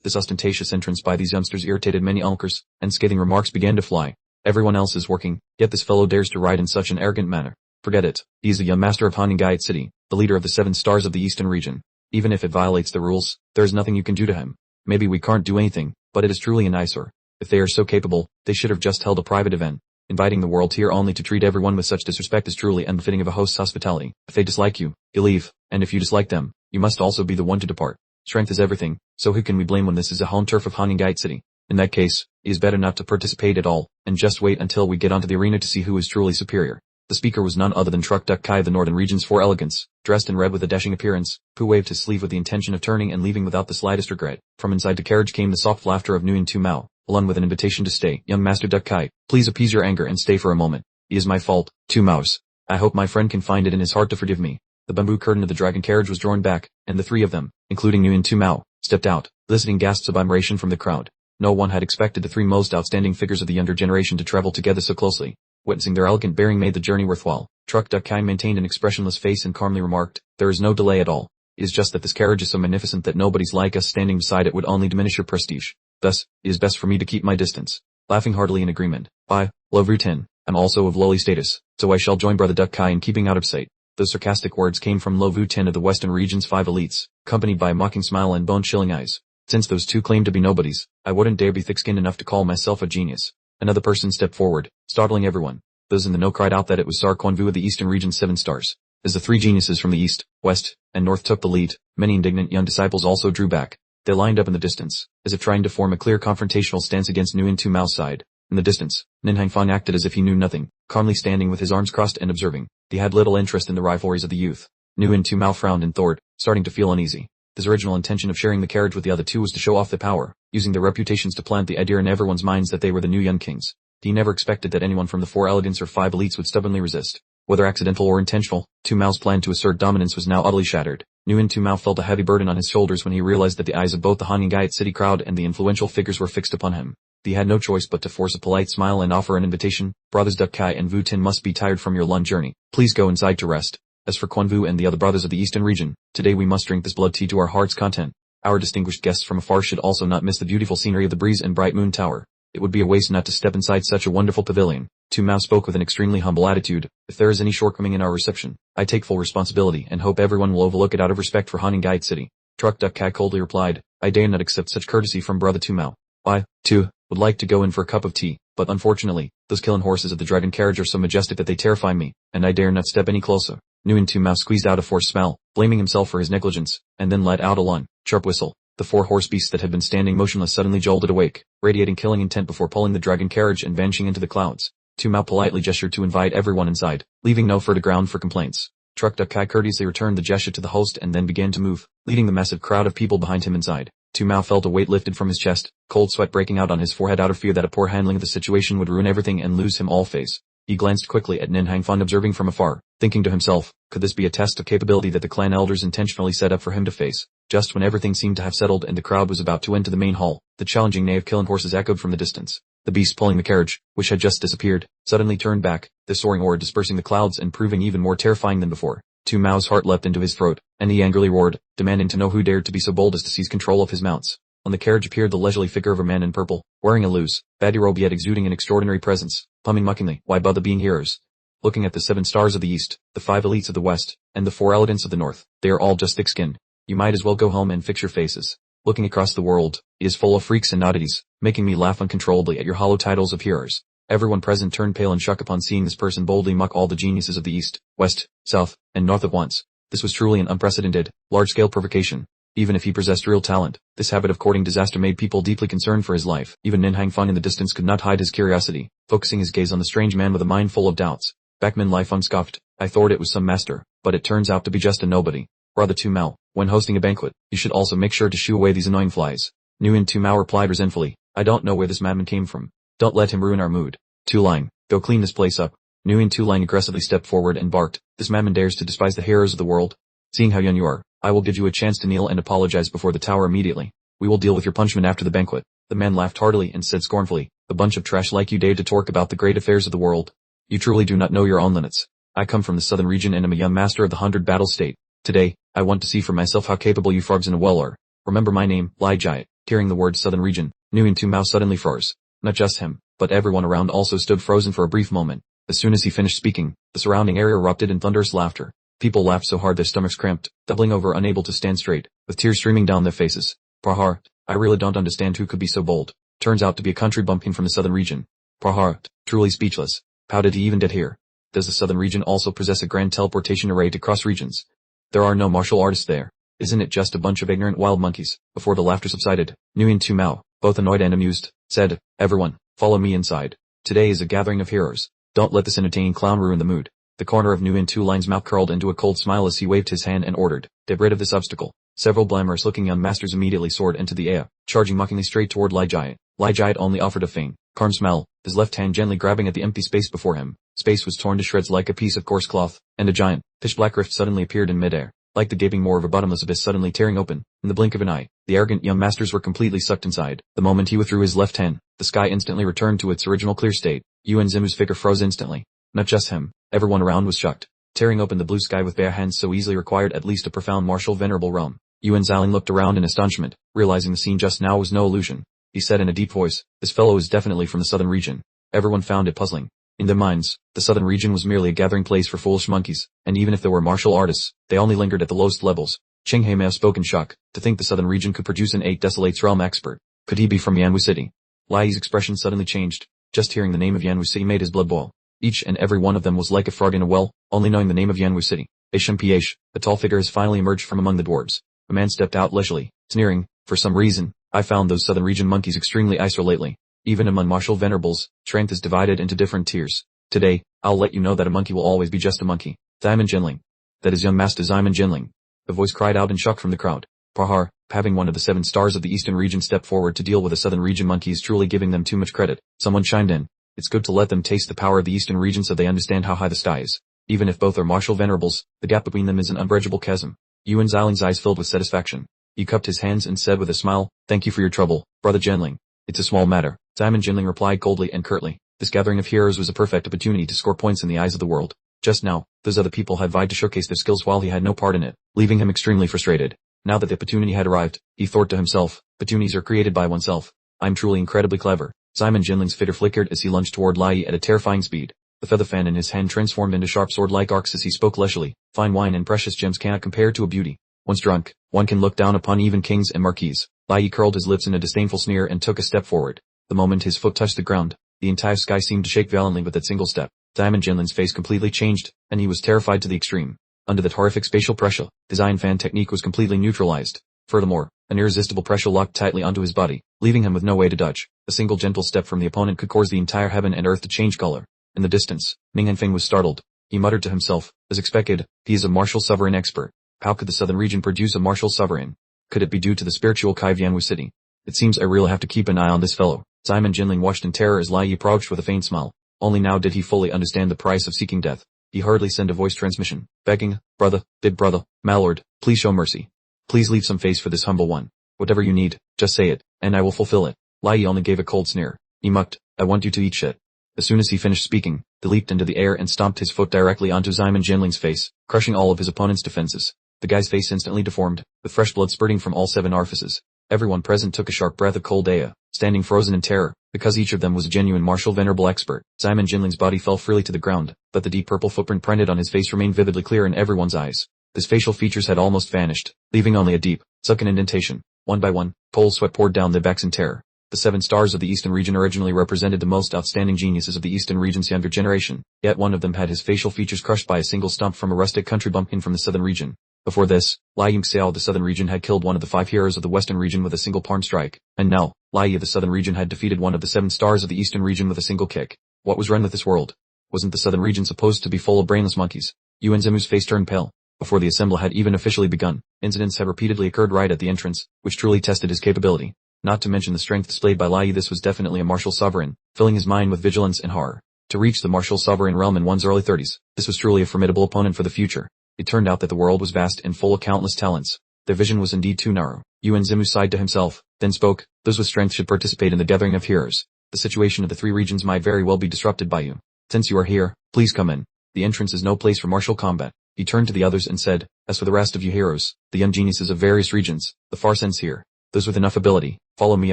This ostentatious entrance by these youngsters irritated many onlookers, and scathing remarks began to fly. Everyone else is working, yet this fellow dares to ride in such an arrogant manner. Forget it. He is the young master of Hostilities City, the leader of the 7 stars of the eastern region. Even if it violates the rules, there is nothing you can do to him. Maybe we can't do anything, but it is truly an eyesore. If they are so capable, they should have just held a private event. Inviting the world here only to treat everyone with such disrespect is truly unbefitting of a host's hospitality. If they dislike you, you leave, and if you dislike them, you must also be the one to depart. Strength is everything, so who can we blame when this is a home turf of Hostilities City? In that case, it is better not to participate at all, and just wait until we get onto the arena to see who is truly superior. The speaker was none other than Truck Duck Kai of the Northern Region's 4 elegants, dressed in red with a dashing appearance, who waved his sleeve with the intention of turning and leaving without the slightest regret. From inside the carriage came the soft laughter of Nguyen Tu Mao, along with an invitation to stay. Young Master Duck Kai, please appease your anger and stay for a moment. It is my fault, Tu Maos. I hope my friend can find it in his heart to forgive me. The bamboo curtain of the dragon carriage was drawn back, and the 3 of them, including Nguyen Tu Mao, stepped out, eliciting gasps of admiration from the crowd. No one had expected the 3 most outstanding figures of the younger generation to travel together so closely. Witnessing their elegant bearing made the journey worthwhile. Truck Duck Kai maintained an expressionless face and calmly remarked, there is no delay at all. It is just that this carriage is so magnificent that nobody's like us standing beside it would only diminish your prestige. Thus, it is best for me to keep my distance. Laughing heartily in agreement, I, Lo Vu Tin, am also of lowly status, so I shall join Brother Duck Kai in keeping out of sight. Those sarcastic words came from Lo Vu Tin of the Western Region's 5 elites, accompanied by a mocking smile and bone-chilling eyes. Since those 2 claim to be nobodies, I wouldn't dare be thick-skinned enough to call myself a genius. Another person stepped forward, startling everyone. Those in the know cried out that it was Sar Quan Vu of the Eastern Region's 7 stars. As the 3 geniuses from the east, west, and north took the lead, many indignant young disciples also drew back. They lined up in the distance, as if trying to form a clear confrontational stance against Nguyen Tu Mao's side. In the distance, Nin Hangfang acted as if he knew nothing, calmly standing with his arms crossed and observing. He had little interest in the rivalries of the youth. Nguyen Tu Mao frowned and thawed, starting to feel uneasy. His original intention of sharing the carriage with the other 2 was to show off their power, using their reputations to plant the idea in everyone's minds that they were the new young kings. He never expected that anyone from the 4 elegants or 5 elites would stubbornly resist. Whether accidental or intentional, Tu Mao's plan to assert dominance was now utterly shattered. Nguyen Tu Mao felt a heavy burden on his shoulders when he realized that the eyes of both the Hostilities City crowd and the influential figures were fixed upon him. He had no choice but to force a polite smile and offer an invitation. Brothers Duck Kai and Vu Tin must be tired from your long journey. Please go inside to rest. As for Quan Vu and the other brothers of the Eastern region, today we must drink this blood tea to our heart's content. Our distinguished guests from afar should also not miss the beautiful scenery of the breeze and bright moon tower. It would be a waste not to step inside such a wonderful pavilion. Tu Mao spoke with an extremely humble attitude. If there is any shortcoming in our reception, I take full responsibility and hope everyone will overlook it out of respect for Hostilities City. Truck Duck Kai coldly replied, I dare not accept such courtesy from Brother Tu Mao. I, too, would like to go in for a cup of tea, but unfortunately, those killing horses of the dragon carriage are so majestic that they terrify me, and I dare not step any closer. Nguyen Tu Mao squeezed out a forced smile, blaming himself for his negligence, and then let out a long, sharp whistle. The 4 horse beasts that had been standing motionless suddenly jolted awake, radiating killing intent before pulling the dragon carriage and vanishing into the clouds. Tu Mao politely gestured to invite everyone inside, leaving no further ground for complaints. Truck Duck Kai courteously returned the gesture to the host and then began to move, leading the massive crowd of people behind him inside. Tu Mao felt a weight lifted from his chest, cold sweat breaking out on his forehead out of fear that a poor handling of the situation would ruin everything and lose him all face. He glanced quickly at Nin Hangfang observing from afar, thinking to himself, could this be a test of capability that the clan elders intentionally set up for him to face? Just when everything seemed to have settled and the crowd was about to enter the main hall, the challenging neigh of killing horses echoed from the distance. The beast pulling the carriage, which had just disappeared, suddenly turned back, the soaring oar dispersing the clouds and proving even more terrifying than before. Tu Mao's heart leapt into his throat, and he angrily roared, demanding to know who dared to be so bold as to seize control of his mounts. On the carriage appeared the leisurely figure of a man in purple, wearing a loose, batty robe yet exuding an extraordinary presence, humming mockingly, why bother being heroes? Looking at the 7 stars of the east, the 5 elites of the west, and the 4 elegants of the north, they are all just thick-skinned. You might as well go home and fix your faces. Looking across the world, it is full of freaks and oddities, making me laugh uncontrollably at your hollow titles of heroes. Everyone present turned pale and shook upon seeing this person boldly mock all the geniuses of the east, west, south, and north at once. This was truly an unprecedented, large-scale provocation. Even if he possessed real talent, this habit of courting disaster made people deeply concerned for his life. Even Nin Hangfang in the distance could not hide his curiosity, focusing his gaze on the strange man with a mind full of doubts. Backman Lai Feng scoffed, I thought it was some master, but it turns out to be just a nobody. Brother Tu Mao, when hosting a banquet, you should also make sure to shoo away these annoying flies. Nguyen Tu Mao replied resentfully, I don't know where this madman came from. Don't let him ruin our mood. Tu Lang, go clean this place up. Nguyen Tu Lang aggressively stepped forward and barked, this madman dares to despise the heroes of the world. Seeing how young you are, I will give you a chance to kneel and apologize before the tower immediately. We will deal with your punishment after the banquet. The man laughed heartily and said scornfully, a bunch of trash like you dare to talk about the great affairs of the world. You truly do not know your own limits. I come from the southern region and am a young master of the 100 battle state. Today, I want to see for myself how capable you frogs in a well are. Remember my name, Lai Jai. Hearing the word southern region, Nguyen Tu Mao suddenly froze. Not just him, but everyone around also stood frozen for a brief moment. As soon as he finished speaking, the surrounding area erupted in thunderous laughter. People laughed so hard their stomachs cramped, doubling over unable to stand straight, with tears streaming down their faces. Prahar, I really don't understand who could be so bold. Turns out to be a country bumpkin from the southern region. Prahar, truly speechless. How did he even get here? Does the southern region also possess a grand teleportation array to cross regions? There are no martial artists there. Isn't it just a bunch of ignorant wild monkeys? Before the laughter subsided, Nguyen Tu Mao, both annoyed and amused, said, Everyone, follow me inside. Today is a gathering of heroes. Don't let this entertaining clown ruin the mood. The corner of Nguyen Tu Line's mouth curled into a cold smile as he waved his hand and ordered, get rid of this obstacle. Several glamorous-looking young masters immediately soared into the air, charging mockingly straight toward Lai Jai. Lai Jai only offered a faint, calm smile, his left hand gently grabbing at the empty space before him. Space was torn to shreds like a piece of coarse cloth, and a giant, pitch-black rift suddenly appeared in midair. Like the gaping maw of a bottomless abyss suddenly tearing open, in the blink of an eye, the arrogant young masters were completely sucked inside. The moment he withdrew his left hand, the sky instantly returned to its original clear state. Yuan Zimu's figure froze instantly. Not just him, everyone around was shocked. Tearing open the blue sky with bare hands so easily required at least a profound martial venerable realm. Yuan Xiaoling looked around in astonishment, realizing the scene just now was no illusion. He said in a deep voice, this fellow is definitely from the southern region. Everyone found it puzzling. In their minds, the southern region was merely a gathering place for foolish monkeys, and even if there were martial artists, they only lingered at the lowest levels. Cheng Heimei spoke in shock, to think the southern region could produce an 8 desolates realm expert. Could he be from Yanwu City? Lai Yi's expression suddenly changed. Just hearing the name of Yanwu City made his blood boil. Each and every one of them was like a frog in a well, only knowing the name of Yanwu City. Piège, a tall figure has finally emerged from among the dwarves. A man stepped out leisurely, sneering, for some reason, I found those southern region monkeys extremely iso lately. Even among martial venerables, strength is divided into different tiers. Today, I'll let you know that a monkey will always be just a monkey. Diamond Jinling. That is young master Diamond Jinling. The voice cried out in shock from the crowd. Prahar, having one of the 7 stars of the eastern region step forward to deal with a southern region monkey is truly giving them too much credit. Someone chimed in. It's good to let them taste the power of the eastern region so they understand how high the sky is. Even if both are martial venerables, the gap between them is an unbridgeable chasm. Yuan Xiaoling's eyes filled with satisfaction. He cupped his hands and said with a smile, thank you for your trouble, brother Jinling. It's a small matter. Diamond Jinling replied coldly and curtly. This gathering of heroes was a perfect opportunity to score points in the eyes of the world. Just now, those other people had vied to showcase their skills while he had no part in it, leaving him extremely frustrated. Now that the opportunity had arrived, he thought to himself, opportunities are created by oneself. I'm truly incredibly clever. Diamond Jinling's figure flickered as he lunged toward Lai Yi at a terrifying speed. The feather fan in his hand transformed into sharp sword-like arcs as he spoke leisurely. Fine wine and precious gems cannot compare to a beauty. Once drunk, one can look down upon even kings and marquises. Lai Yi curled his lips in a disdainful sneer and took a step forward. The moment his foot touched the ground, the entire sky seemed to shake violently with that single step. Diamond Jinlin's face completely changed, and he was terrified to the extreme. Under that horrific spatial pressure, his iron fan technique was completely neutralized. Furthermore, an irresistible pressure locked tightly onto his body, leaving him with no way to dodge. A single gentle step from the opponent could cause the entire heaven and earth to change color. In the distance, Ning Hanfeng was startled. He muttered to himself, as expected, he is a martial sovereign expert. How could the southern region produce a martial sovereign? Could it be due to the spiritual Kai of Yanwu City? It seems I really have to keep an eye on this fellow. Diamond Jinling watched in terror as Lai Yi approached with a faint smile. Only now did he fully understand the price of seeking death. He hurriedly sent a voice transmission, begging, brother, big brother, my lord, please show mercy. Please leave some face for this humble one. Whatever you need, just say it, and I will fulfill it. Lai Yi only gave a cold sneer. He mucked, I want you to eat shit. As soon as he finished speaking, he leaped into the air and stomped his foot directly onto Diamond Jinling's face, crushing all of his opponent's defenses. The guy's face instantly deformed, with fresh blood spurting from all 7 orifices. Everyone present took a sharp breath of cold air, standing frozen in terror, because each of them was a genuine martial venerable expert. Diamond Jinling's body fell freely to the ground, but the deep purple footprint printed on his face remained vividly clear in everyone's eyes. His facial features had almost vanished, leaving only a deep, sunken indentation. One by one, cold sweat poured down their backs in terror. The 7 stars of the Eastern region originally represented the most outstanding geniuses of the Eastern region's younger generation, yet one of them had his facial features crushed by a single stomp from a rustic country bumpkin from the Southern region. Before this, Lai Yingxiao of the Southern region had killed one of the 5 heroes of the Western region with a single palm strike, and now, Lai Yi of the Southern region had defeated one of the 7 stars of the Eastern region with a single kick. What was wrong with this world? Wasn't the Southern region supposed to be full of brainless monkeys? Yuan Zimu's face turned pale. Before the assembly had even officially begun, incidents had repeatedly occurred right at the entrance, which truly tested his capability. Not to mention the strength displayed by Lai Yi, this was definitely a martial sovereign, filling his mind with vigilance and horror. To reach the martial sovereign realm in one's early 30s, this was truly a formidable opponent for the future. It turned out that the world was vast and full of countless talents. Their vision was indeed too narrow. Yuan Zimu sighed to himself, then spoke, those with strength should participate in the gathering of heroes. The situation of the 3 regions might very well be disrupted by you. Since you are here, please come in. The entrance is no place for martial combat. He turned to the others and said, as for the rest of you heroes, the young geniuses of various regions, the far ends here. Those with enough ability, follow me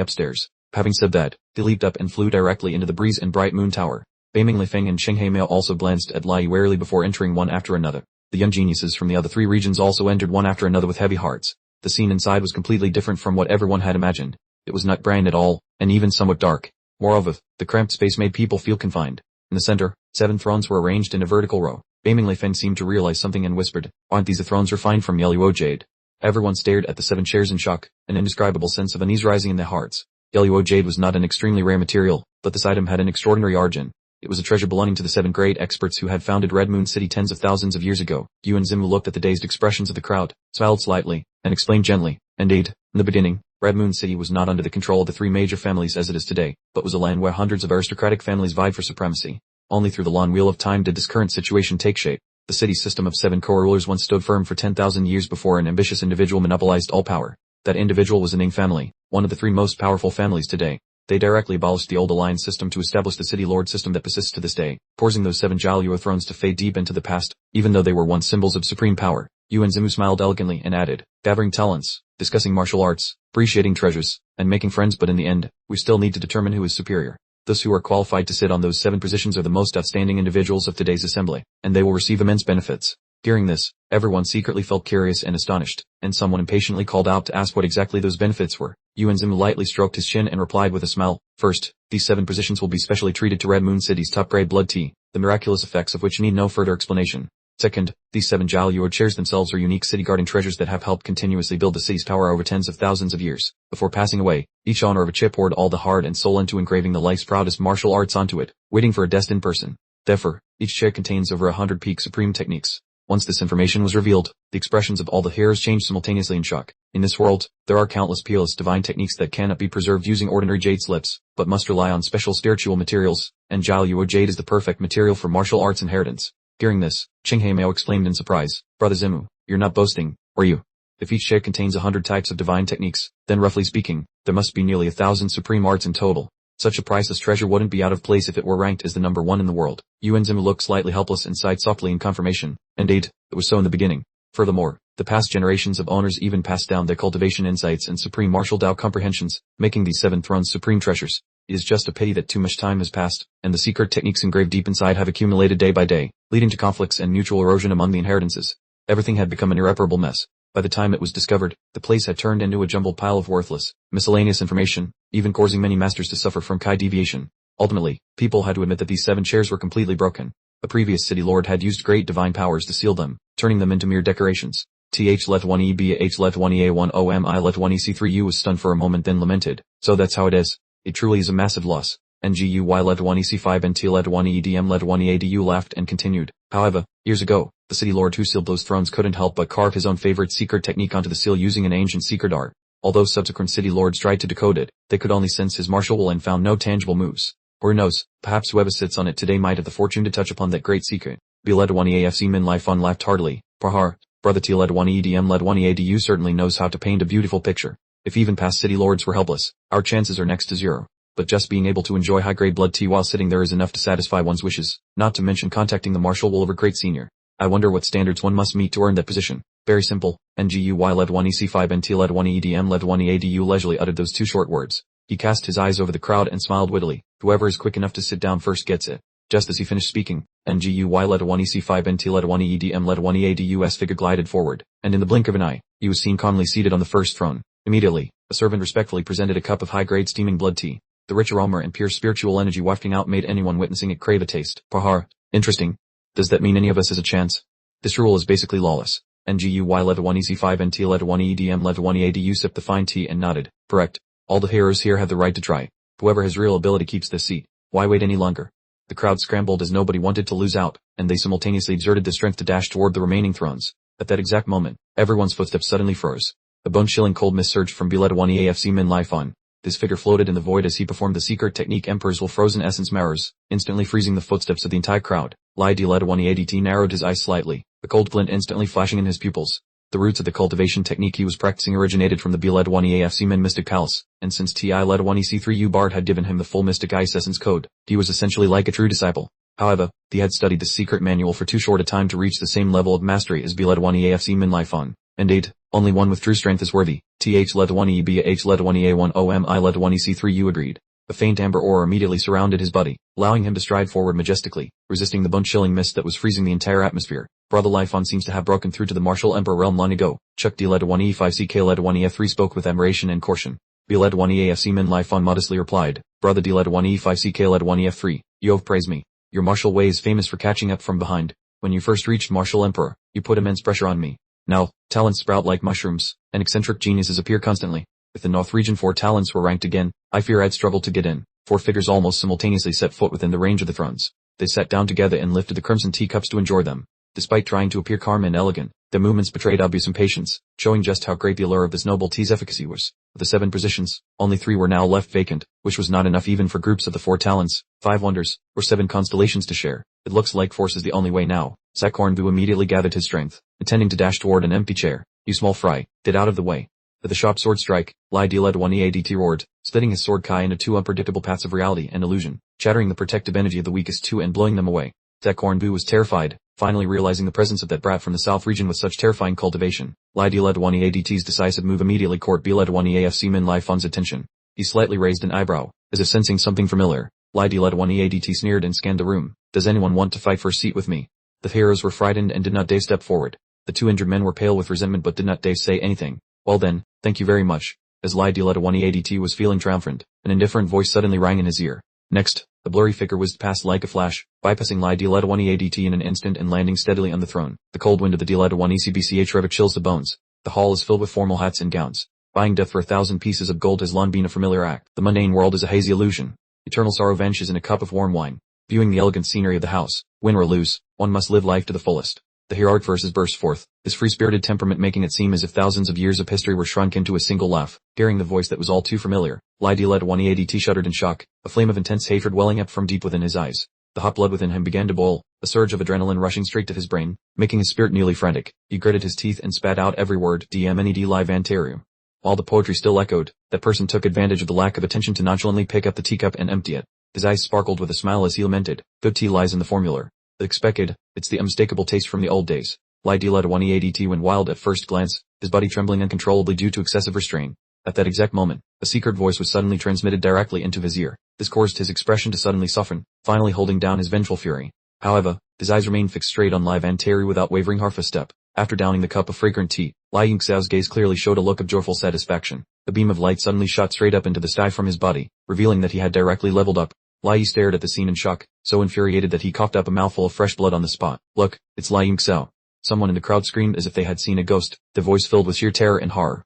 upstairs. Having said that, they leaped up and flew directly into the breeze and bright moon tower. Beiming Lifeng and Qinghe Mao also glanced at Lai warily before entering one after another. The young geniuses from the other three regions also entered one after another with heavy hearts. The scene inside was completely different from what everyone had imagined. It was not bright at all, and even somewhat dark. Moreover, the cramped space made people feel confined. In the center, 7 thrones were arranged in a vertical row. Beiming Lifeng seemed to realize something and whispered, "Aren't these the thrones refined from Yeluo jade?" Everyone stared at the 7 chairs in shock, an indescribable sense of unease rising in their hearts. Yeluo jade was not an extremely rare material, but this item had an extraordinary origin. It was a treasure belonging to the 7 great experts who had founded Red Moon City tens of thousands of years ago. Yuan Zimu looked at the dazed expressions of the crowd, smiled slightly, and explained gently, "Indeed, in the beginning, Red Moon City was not under the control of the 3 major families as it is today, but was a land where hundreds of aristocratic families vied for supremacy. Only through the long wheel of time did this current situation take shape. The city's system of 7 core rulers once stood firm for 10,000 years before an ambitious individual monopolized all power. That individual was the Ning family, one of the 3 most powerful families today. They directly abolished the old alliance system to establish the city lord system that persists to this day, forcing those 7 Jialuo thrones to fade deep into the past, even though they were once symbols of supreme power." Yuan Zimu smiled elegantly and added, "Gathering talents, discussing martial arts, appreciating treasures, and making friends, but in the end, we still need to determine who is superior. Those who are qualified to sit on those 7 positions are the most outstanding individuals of today's assembly, and they will receive immense benefits." Hearing this, everyone secretly felt curious and astonished, and someone impatiently called out to ask what exactly those benefits were. Yuan Zimu lightly stroked his chin and replied with a smile, "First, these 7 positions will be specially treated to Red Moon City's top-grade blood tea, the miraculous effects of which need no further explanation. Second, these 7 Jialuo chairs themselves are unique city-guarding treasures that have helped continuously build the city's power over tens of thousands of years. Before passing away, each owner of a chip poured all the heart and soul into engraving the life's proudest martial arts onto it, waiting for a destined person. Therefore, each chair contains over 100 peak supreme techniques." Once this information was revealed, the expressions of all the hearers changed simultaneously in shock. In this world, there are countless peerless divine techniques that cannot be preserved using ordinary jade slips, but must rely on special spiritual materials, and Jialuo jade is the perfect material for martial arts inheritance. Hearing this, Qinghe Mao exclaimed in surprise, "Brother Zimu, you're not boasting, are you? If each chair contains 100 types of divine techniques, then roughly speaking, there must be nearly 1,000 supreme arts in total. Such a priceless treasure wouldn't be out of place if it were ranked as the number 1 in the world." Yuan Zimu looked slightly helpless and sighed softly in confirmation. Indeed, it was so in the beginning. Furthermore, the past generations of owners even passed down their cultivation insights and supreme martial Dao comprehensions, making these 7 thrones supreme treasures. It is just a pity that too much time has passed, and the secret techniques engraved deep inside have accumulated day by day, leading to conflicts and mutual erosion among the inheritances. Everything had become an irreparable mess. By the time it was discovered, the place had turned into a jumbled pile of worthless, miscellaneous information, even causing many masters to suffer from Kai deviation. Ultimately, people had to admit that these 7 chairs were completely broken. A previous city lord had used great divine powers to seal them, turning them into mere decorations. Th let 1 EBH let 1 EA1 OMI let 1 EC3U was stunned for a moment, then lamented, "So that's how it is. It truly is a massive loss." NGUY let 1 EC5 and T let 1 EDM let 1 EADU laughed and continued, "However, years ago, the city lord who sealed those thrones couldn't help but carve his own favorite secret technique onto the seal using an ancient secret art. Although subsequent city lords tried to decode it, they could only sense his martial will and found no tangible moves. Or who knows, perhaps whoever sits on it today might have the fortune to touch upon that great secret." B led 1 EAFC Min Lai Fun laughed heartily, "Pahar, brother T led 1 EDM led 1 EADU certainly knows how to paint a beautiful picture. If even past city lords were helpless, our chances are next to 0. But just being able to enjoy high-grade blood tea while sitting there is enough to satisfy one's wishes, not to mention contacting the martial will of a great senior. I wonder what standards one must meet to earn that position. Very simple." NGUY led 1 EC5 and T led 1 EDM led 1 EADU leisurely uttered those 2 short words. He cast his eyes over the crowd and smiled wittily. "Whoever is quick enough to sit down first gets it." Just as he finished speaking, NGUY led 1 EC5 and T led 1 EDM led 1 EADU's figure glided forward, and in the blink of an eye, he was seen calmly seated on the first throne. Immediately, a servant respectfully presented a cup of high-grade steaming blood tea. The rich aroma and pure spiritual energy wafting out made anyone witnessing it crave a taste. "Pahar, interesting. Does that mean any of us has a chance?" "This rule is basically lawless." NGUY led 1 EC5 and T led 1 EDM led 1 EADU sipped the fine tea and nodded. "Correct. All the hearers here have the right to try. Whoever has real ability keeps their seat. Why wait any longer?" The crowd scrambled as nobody wanted to lose out, and they simultaneously exerted their strength to dash toward the remaining thrones. At that exact moment, everyone's footsteps suddenly froze. A bone-chilling cold mist surged from Biled 1 EAFC Min Lai Fun. This figure floated in the void as he performed the secret technique Emperor's Will frozen essence mirrors, instantly freezing the footsteps of the entire crowd. Lai Diled 1 EADT narrowed his eyes slightly, a cold glint instantly flashing in his pupils. The roots of the cultivation technique he was practicing originated from the Biled 1 EAFC Min Mystic Palace, and since Ti led 1 EC3U Bard had given him the full Mystic Ice Essence code, he was essentially like a true disciple. However, he had studied the secret manual for too short a time to reach the same level of mastery as Biled 1 EAFC Min Lai Fun. And 8. Only one with true strength is worthy. Th let 1 be H let 1 A1 OM I let 1 C3 U agreed. A faint amber aura immediately surrounded his body, allowing him to stride forward majestically, resisting the bone-chilling mist that was freezing the entire atmosphere. Brother Lifon seems to have broken through to the martial emperor realm long ago. Chuck D led 1 E5 CK led 1 EF3 spoke with admiration and caution. B led 1 EAFC Min Lifon modestly replied. Brother D led 1 E5 CK led 1 EF3. You have praised me. Your martial way is famous for catching up from behind. When you first reached martial emperor, you put immense pressure on me. Now, talents sprout like mushrooms, and eccentric geniuses appear constantly. If the North region 4 talents were ranked again, I fear I'd struggle to get in. 4 figures almost simultaneously set foot within the range of the thrones. They sat down together and lifted the crimson teacups to enjoy them. Despite trying to appear calm and elegant, their movements betrayed obvious impatience, showing just how great the allure of this noble tea's efficacy was. Of the 7 positions, only 3 were now left vacant, which was not enough even for groups of the 4 talents, 5 wonders, or 7 constellations to share. It looks like force is the only way now. BunRv immediately gathered his strength, intending to dash toward an empty chair. You small fry, get out of the way. With a sharp sword strike, Lai D led 1 EADT roared, splitting his sword kai into 2 unpredictable paths of reality and illusion, shattering the protective energy of the weakest 2 and blowing them away. BunRv was terrified, finally realizing the presence of that brat from the south region with such terrifying cultivation. Lai D led 1 EADT's decisive move immediately caught B led 1 EAFC Min Lifon's attention. He slightly raised an eyebrow, as if sensing something familiar. Lai D led 1 EADT sneered and scanned the room. Does anyone want to fight for a seat with me? The heroes were frightened and did not dare step forward. The 2 injured men were pale with resentment but did not dare say anything. Well then, thank you very much. As Lai D led 1 EADT was feeling triumphant, an indifferent voice suddenly rang in his ear. Next, the blurry figure whizzed past like a flash, bypassing Lai D led 1 EADT in an instant and landing steadily on the throne. The cold wind of the D led 1 ECBCH Revic chills the bones. The hall is filled with formal hats and gowns. Buying death for 1,000 pieces of gold has long been a familiar act. The mundane world is a hazy illusion. Eternal sorrow vanishes in a cup of warm wine. Viewing the elegant scenery of the house, win or lose, one must live life to the fullest. The heroic verses burst forth, his free-spirited temperament making it seem as if thousands of years of history were shrunk into a single laugh. Hearing the voice that was all too familiar, Lai D led 1 EADT shuddered in shock, a flame of intense hatred welling up from deep within his eyes. The hot blood within him began to boil, a surge of adrenaline rushing straight to his brain, making his spirit nearly frantic. He gritted his teeth and spat out every word, DMNED live antarium. While the poetry still echoed, that person took advantage of the lack of attention to nonchalantly pick up the teacup and empty it. His eyes sparkled with a smile as he lamented, good tea lies in the formula. The expected, it's the unmistakable taste from the old days. Lai D led 1 EADT went wild at first glance, his body trembling uncontrollably due to excessive restraint. At that exact moment, a secret voice was suddenly transmitted directly into his ear. This caused his expression to suddenly soften, finally holding down his vengeful fury. However, his eyes remained fixed straight on Lai Vantari without wavering half a step. After downing the cup of fragrant tea, Lai Yingxiao's gaze clearly showed a look of joyful satisfaction. A beam of light suddenly shot straight up into the sky from his body, revealing that he had directly leveled up. Lai Yi stared at the scene in shock, so infuriated that he coughed up a mouthful of fresh blood on the spot. Look, it's Lai Yingxiao. Someone in the crowd screamed as if they had seen a ghost, their voice filled with sheer terror and horror.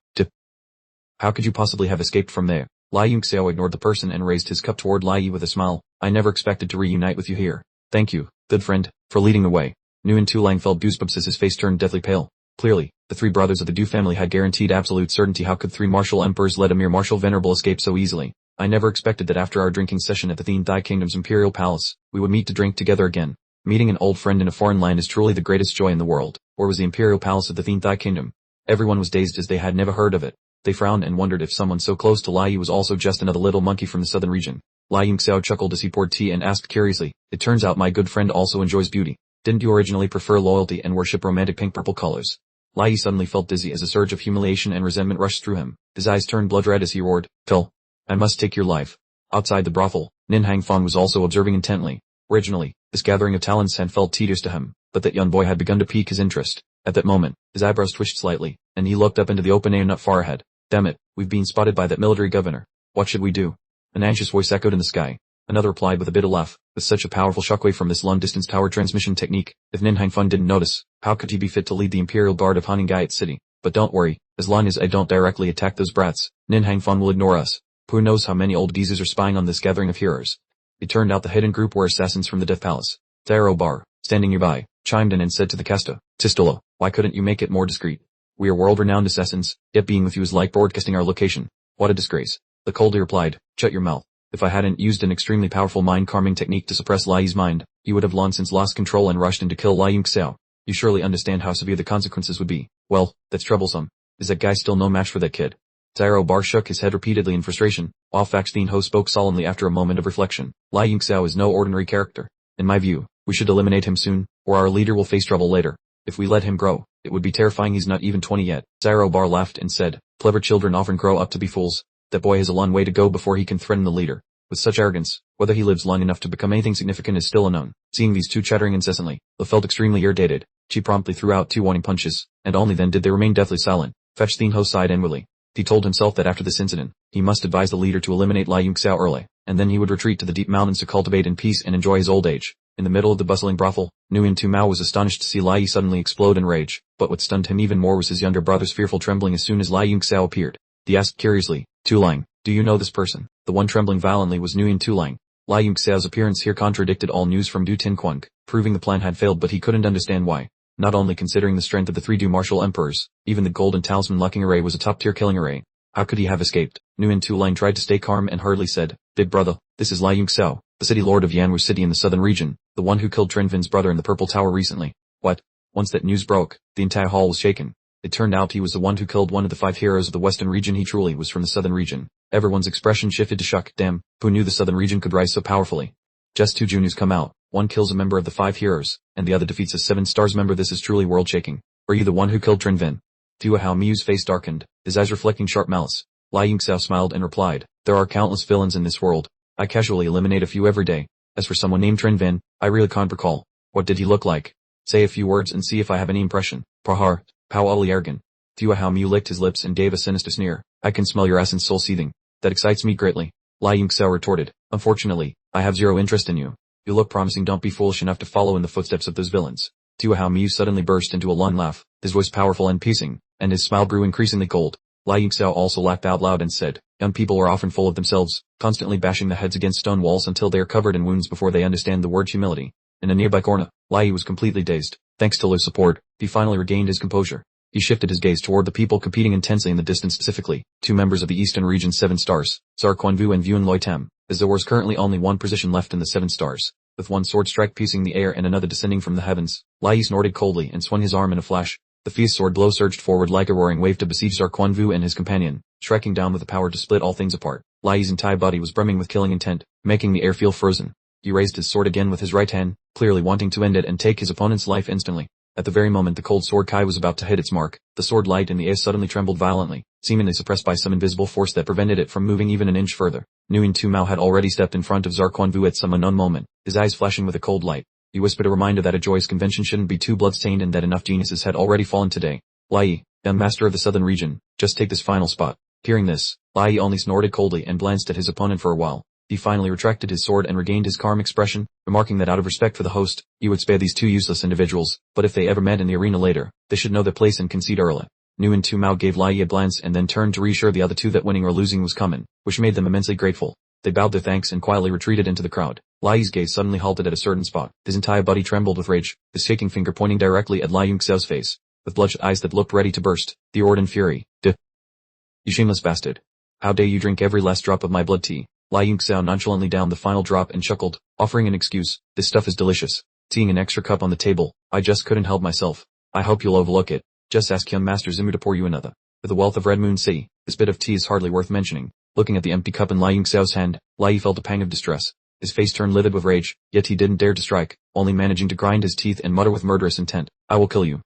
How could you possibly have escaped from there? Lai Yingxiao ignored the person and raised his cup toward Lai Yi with a smile. I never expected to reunite with you here. Thank you, good friend, for leading the way. Nguyen Tu Lang felt goosebumps as his face turned deathly pale. Clearly, the 3 brothers of the Du family had guaranteed absolute certainty. How could 3 martial emperors let a mere martial venerable escape so easily? I never expected that after our drinking session at the Thien Thai Kingdom's Imperial Palace, we would meet to drink together again. Meeting an old friend in a foreign land is truly the greatest joy in the world. Or was the Imperial Palace of the Thien Thai Kingdom? Everyone was dazed as they had never heard of it. They frowned and wondered if someone so close to Lai Yi was also just another little monkey from the southern region. Lai Yingxiao chuckled as he poured tea and asked curiously, it turns out my good friend also enjoys beauty. Didn't you originally prefer loyalty and worship romantic pink-purple colors? Lai Yi suddenly felt dizzy as a surge of humiliation and resentment rushed through him. His eyes turned blood red as he roared, Phil, I must take your life. Outside the brothel, Nin Hangfang was also observing intently. Originally, this gathering of talents had felt tedious to him, but that young boy had begun to pique his interest. At that moment, his eyebrows twitched slightly, and he looked up into the open air not far ahead. Damn it, we've been spotted by that military governor. What should we do? An anxious voice echoed in the sky. Another replied with a bitter laugh, with such a powerful shockwave from this long-distance power transmission technique, if Nin Hangfeng didn't notice, how could he be fit to lead the Imperial Guard of Haningayat City? But don't worry, as long as I don't directly attack those brats, Nin Hangfeng will ignore us. Who knows how many old geezers are spying on this gathering of heroes? It turned out the hidden group were assassins from the Death Palace. Taro Bar, standing nearby, chimed in and said to the Casta, Tistolo, why couldn't you make it more discreet? We are world-renowned assassins, yet being with you is like broadcasting our location. What a disgrace. The coldly replied, shut your mouth. If I hadn't used an extremely powerful mind-calming technique to suppress Lai Yi's mind, you would have long since lost control and rushed in to kill Lai Yingxiao. You surely understand how severe the consequences would be. Well, that's troublesome. Is that guy still no match for that kid? Taro Bar shook his head repeatedly in frustration, while Faxteen Ho spoke solemnly after a moment of reflection. Lai Yingxiao is no ordinary character. In my view, we should eliminate him soon, or our leader will face trouble later. If we let him grow, It would be terrifying. He's not even 20 yet. Bar laughed and said, clever children often grow up to be fools. That boy has a long way to go before he can threaten the leader. With such arrogance, whether he lives long enough to become anything significant is still unknown. Seeing these two chattering incessantly, Li felt extremely irritated. She promptly threw out 2 warning punches, and only then did they remain deathly silent. Fetch Thien Ho sighed inwardly. He told himself that after this incident, he must advise the leader to eliminate Lai Yunxiao early, and then he would retreat to the deep mountains to cultivate in peace and enjoy his old age. In the middle of the bustling brothel, Nguyen Tu Mao was astonished to see Lai Yi suddenly explode in rage, but what stunned him even more was his younger brother's fearful trembling as soon as Lai Yunxiao appeared. He asked curiously, Tu Lang, do you know this person? The one trembling violently was Nguyen Tu Lang. Lai Yunxiao's appearance here contradicted all news from Du Tin Quang, proving the plan had failed, but he couldn't understand why. Not only considering the strength of the 3 Du martial emperors, even the golden talisman locking array was a top-tier killing array. How could he have escaped? Nguyen Tu Lang tried to stay calm and hurriedly said, Big brother, this is Lai Yunxiao, the city lord of Yanwu City in the southern region, the one who killed Trin Vin's brother in the Purple Tower recently. What? Once that news broke, the entire hall was shaken. It turned out he was the one who killed one of the 5 heroes of the western region. He truly was from the southern region. Everyone's expression shifted to shock. Damn, who knew the southern region could rise so powerfully? Just 2 juniors come out, one kills a member of the 5 heroes, and the other defeats a 7 stars member. This is truly world-shaking. Are you the one who killed Trin Vin? Tua Hao Miu's face darkened, his eyes reflecting sharp malice. Lai Yunxiao smiled and replied, there are countless villains in this world. I casually eliminate a few every day. As for someone named Trin Vin, I really can't recall. What did he look like? Say a few words and see if I have any impression. Prahar, Pao Ali Ergen. Tua Hao Miu licked his lips and gave a sinister sneer. I can smell your ass and soul seething. That excites me greatly. Lai Yunxiao retorted, unfortunately, I have zero interest in you. You look promising. Don't be foolish enough to follow in the footsteps of those villains. Tua Hao Miu suddenly burst into a long laugh, his voice powerful and piercing, and his smile grew increasingly cold. Lai Yunxiao also laughed out loud and said, young people are often full of themselves, constantly bashing their heads against stone walls until they are covered in wounds before they understand the word humility. In a nearby corner, Lai Yi was completely dazed. Thanks to Li's support, he finally regained his composure. He shifted his gaze toward the people competing intensely in the distance, specifically 2 members of the Eastern Region's 7 stars, Zar Quanvu and Vuan Loi Tem, as there was currently only 1 position left in the 7 stars. With 1 sword strike piercing the air and another descending from the heavens, Lai Yi snorted coldly and swung his arm in a flash. The fierce sword blow surged forward like a roaring wave to besiege Zar Quanvu and his companion, striking down with the power to split all things apart. Lai Yi's entire body was brimming with killing intent, making the air feel frozen. He raised his sword again with his right hand, clearly wanting to end it and take his opponent's life instantly. At the very moment the cold sword Kai was about to hit its mark, the sword light in the air suddenly trembled violently, seemingly suppressed by some invisible force that prevented it from moving even an inch further. Nguyen Tu Mao had already stepped in front of Zar Quanvu at some unknown moment, his eyes flashing with a cold light. He whispered a reminder that a joyous convention shouldn't be too bloodstained and that enough geniuses had already fallen today. Lai Yi, young master of the southern region, just take this final spot. Hearing this, Lai Yi only snorted coldly and glanced at his opponent for a while. He finally retracted his sword and regained his calm expression, remarking that out of respect for the host, he would spare these 2 useless individuals, but if they ever met in the arena later, they should know their place and concede early. Nguyen Tu Mao gave Lai Yi a glance and then turned to reassure the other 2 that winning or losing was coming, which made them immensely grateful. They bowed their thanks and quietly retreated into the crowd. Lai Yi's gaze suddenly halted at a certain spot. His entire body trembled with rage, his shaking finger pointing directly at Lai Yunxiao's face. With bloodshot eyes that looked ready to burst, he roared in fury, You shameless bastard. How dare you drink every last drop of my blood tea? Lai Yunxiao nonchalantly downed the final drop and chuckled, offering an excuse, this stuff is delicious. Seeing an extra cup on the table, I just couldn't help myself. I hope you'll overlook it. Just ask young Master Zimu to pour you another. With the wealth of Red Moon City, this bit of tea is hardly worth mentioning. Looking at the empty cup in Lai Yunxiao's hand, Lai Yi felt a pang of distress. His face turned livid with rage, yet he didn't dare to strike, only managing to grind his teeth and mutter with murderous intent, I will kill you.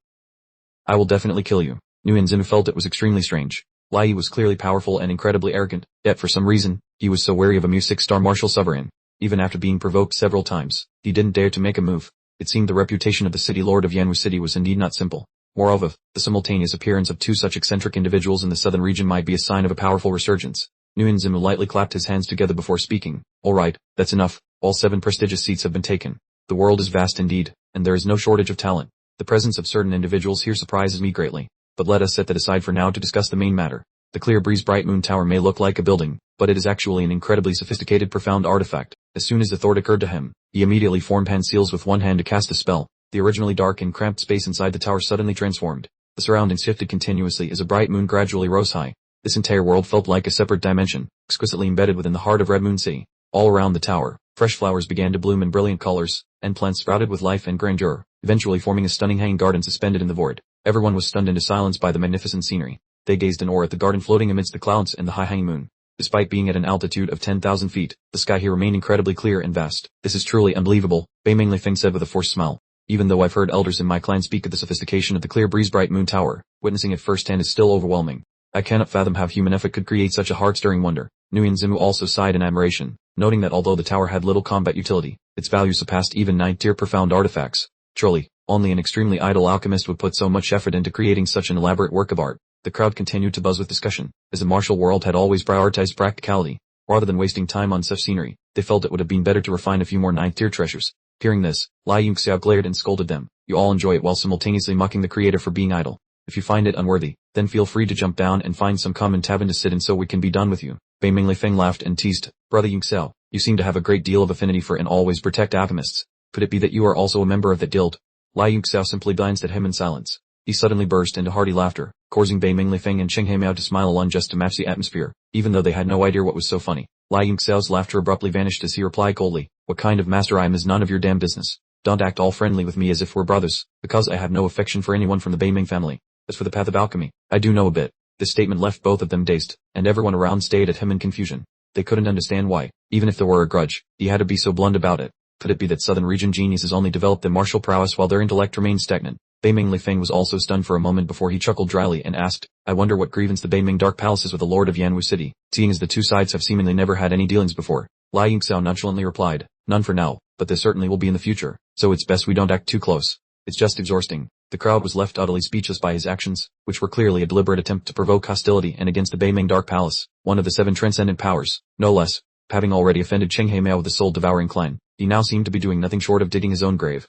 I will definitely kill you. Nguyen Zimu felt it was extremely strange. Lai Yi was clearly powerful and incredibly arrogant, yet for some reason, he was so wary of a mere 6-star martial sovereign. Even after being provoked several times, he didn't dare to make a move. It seemed the reputation of the city lord of Yanwu City was indeed not simple. Moreover, the simultaneous appearance of 2 such eccentric individuals in the southern region might be a sign of a powerful resurgence. Nguyen Zimu lightly clapped his hands together before speaking. Alright, that's enough. All 7 prestigious seats have been taken. The world is vast indeed, and there is no shortage of talent. The presence of certain individuals here surprises me greatly. But let us set that aside for now to discuss the main matter. The Clear Breeze Bright Moon Tower may look like a building, but it is actually an incredibly sophisticated profound artifact. As soon as the thought occurred to him, he immediately formed hand seals with one hand to cast a spell. The originally dark and cramped space inside the tower suddenly transformed. The surroundings shifted continuously as a bright moon gradually rose high. This entire world felt like a separate dimension, exquisitely embedded within the heart of Red Moon City. All around the tower, fresh flowers began to bloom in brilliant colors, and plants sprouted with life and grandeur, eventually forming a stunning hanging garden suspended in the void. Everyone was stunned into silence by the magnificent scenery. They gazed in awe at the garden floating amidst the clouds and the high-hanging moon. Despite being at an altitude of 10,000 feet, the sky here remained incredibly clear and vast. This is truly unbelievable, Bei Mingli Feng said with a forced smile. Even though I've heard elders in my clan speak of the sophistication of the clear breeze bright moon tower, witnessing it firsthand is still overwhelming. I cannot fathom how human effort could create such a heart-stirring wonder. Nguyen Zimu also sighed in admiration, noting that although the tower had little combat utility, its value surpassed even 9th-tier profound artifacts. Truly, only an extremely idle alchemist would put so much effort into creating such an elaborate work of art. The crowd continued to buzz with discussion, as the martial world had always prioritized practicality. Rather than wasting time on such scenery, they felt it would have been better to refine a few more 9th-tier treasures. Hearing this, Lai Yunxiao glared and scolded them. You all enjoy it while simultaneously mocking the creator for being idle. If you find it unworthy, then feel free to jump down and find some common tavern to sit in so we can be done with you. Bei Minglei Feng laughed and teased, Brother Yunxiao, you seem to have a great deal of affinity for and always protect alchemists. Could it be that you are also a member of that guild? Lai Yunxiao simply glanced at him in silence. He suddenly burst into hearty laughter, causing Bei Minglei Feng and Cheng Heimiao to smile along just to match the atmosphere, even though they had no idea what was so funny. Lai Yunxiao's laughter abruptly vanished as he replied coldly, what kind of master I am is none of your damn business. Don't act all friendly with me as if we're brothers, because I have no affection for anyone from the Bei Ming family. As for the path of alchemy, I do know a bit. This statement left both of them dazed, and everyone around stared at him in confusion. They couldn't understand why, even if there were a grudge, he had to be so blunt about it. Could it be that southern region geniuses only developed their martial prowess while their intellect remained stagnant? Bei Minglei Feng was also stunned for a moment before he chuckled dryly and asked, I wonder what grievance the Bei Ming Dark Palace is with the Lord of Yanwu City, seeing as the two sides have seemingly never had any dealings before. Lai Yunxiao nonchalantly replied, none for now, but there certainly will be in the future, so it's best we don't act too close. It's just exhausting. The crowd was left utterly speechless by his actions, which were clearly a deliberate attempt to provoke hostility and against the Bei Ming Dark Palace, one of the 7 transcendent powers, no less. Having already offended Cheng Heimiao with the soul-devouring clan, he now seemed to be doing nothing short of digging his own grave.